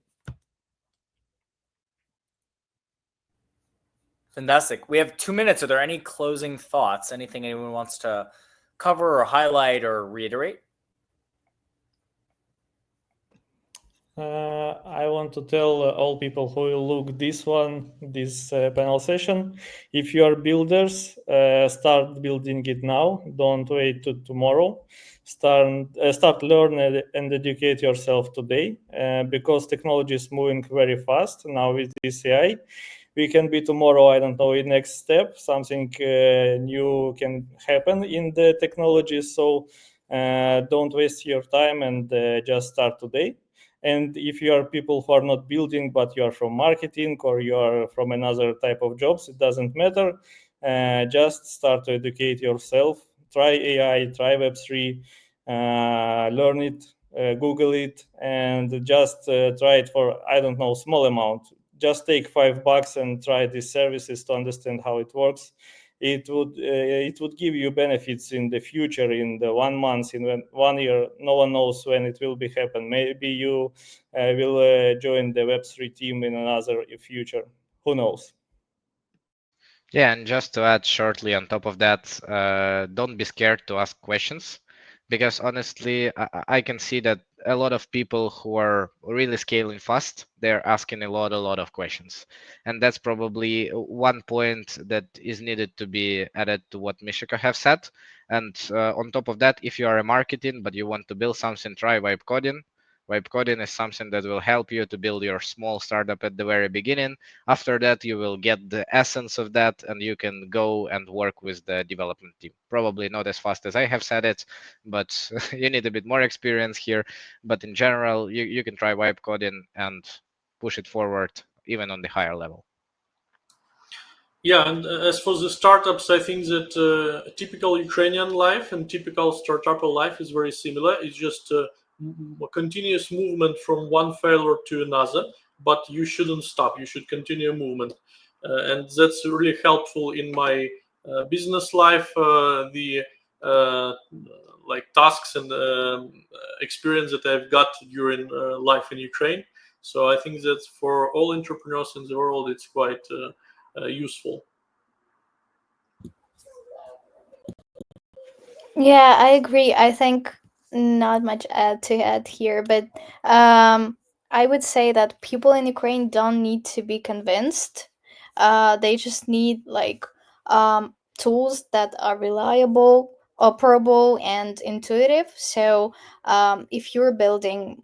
Fantastic. We have 2 minutes. Are there any closing thoughts? Anything anyone wants to cover or highlight or reiterate? I want to tell all people who will look this panel session, if you are builders, start building it now. Don't wait to tomorrow. Start learn and educate yourself today, because technology is moving very fast now with this AI. We can be tomorrow, I don't know, in next step, something new can happen in the technology. So don't waste your time and just start today. And if you are people who are not building, but you are from marketing or you are from another type of jobs, it doesn't matter. Just start to educate yourself. Try AI, try Web3, learn it, Google it, and just try it for, I don't know, small amount. Just take $5 and try these services to understand how it works. It would give you benefits in the future, in the 1 month, in 1 year. No one knows when it will be happen. Maybe you will join the Web3 team in another future. Who knows? Yeah, and just to add shortly on top of that, don't be scared to ask questions, because honestly, I can see that a lot of people who are really scaling fast, they're asking a lot of questions. And that's probably one point that is needed to be added to what Mishika have said. And on top of that, if you are a marketing, but you want to build something, try vibe coding. Vibe coding is something that will help you to build your small startup at the very beginning. After that, you will get the essence of that and you can go and work with the development team. Probably not as fast as I have said it, but you need a bit more experience here. But in general, you can try vibe coding and push it forward even on the higher level. Yeah, and as for the startups, I think that typical Ukrainian life and typical startup life is very similar. It's just a continuous movement from one failure to another, but you shouldn't stop. You should continue movement. And that's really helpful in my business life. The like tasks and experience that I've got during life in Ukraine. So I think that for all entrepreneurs in the world, it's quite useful. Yeah, I agree. I think not much to add here, but I would say that people in Ukraine don't need to be convinced. They just need like tools that are reliable, operable, and intuitive. So if you're building,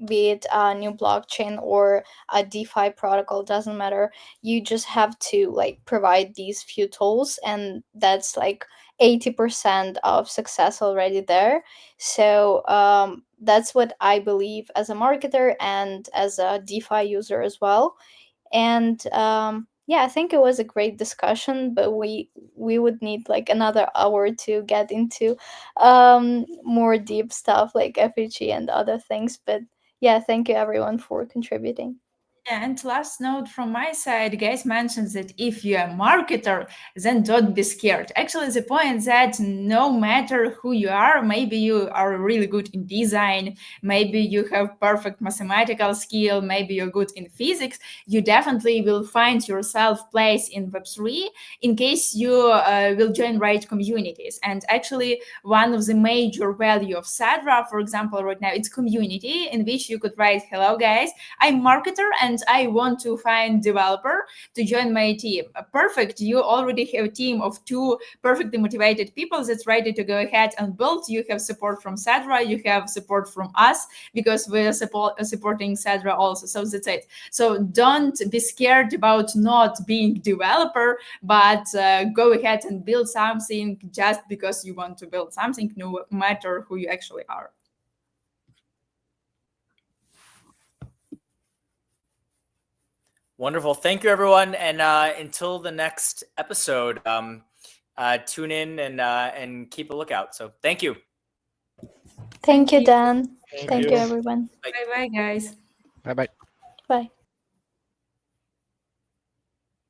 be it a new blockchain or a DeFi protocol, doesn't matter. You just have to like provide these few tools, and that's like 80% of success already there. So that's what I believe as a marketer and as a DeFi user as well. And yeah, I think it was a great discussion, but we would need like another hour to get into more deep stuff like FHE and other things. But yeah, thank you everyone for contributing. And last note from my side, guys mentions that if you're a marketer, then don't be scared. Actually, the point that no matter who you are, maybe you are really good in design, maybe you have perfect mathematical skill, maybe you're good in physics, you definitely will find yourself place in Web3 in case you will join right communities. And actually, one of the major value of Cedra, for example, right now, it's community in which you could write, hello guys, I'm marketer and I want to find developer to join my team. Perfect. You already have a team of 2 perfectly motivated people that's ready to go ahead and build. You have support from Cedra. You have support from us because we're supporting Cedra also. So that's it. So don't be scared about not being developer, but go ahead and build something just because you want to build something, no matter who you actually are. Wonderful. Thank you, everyone. And until the next episode, tune in and keep a lookout. So thank you. Thank you, Dan. Thank Thank you. you everyone. Bye-bye, guys. Bye bye. Bye.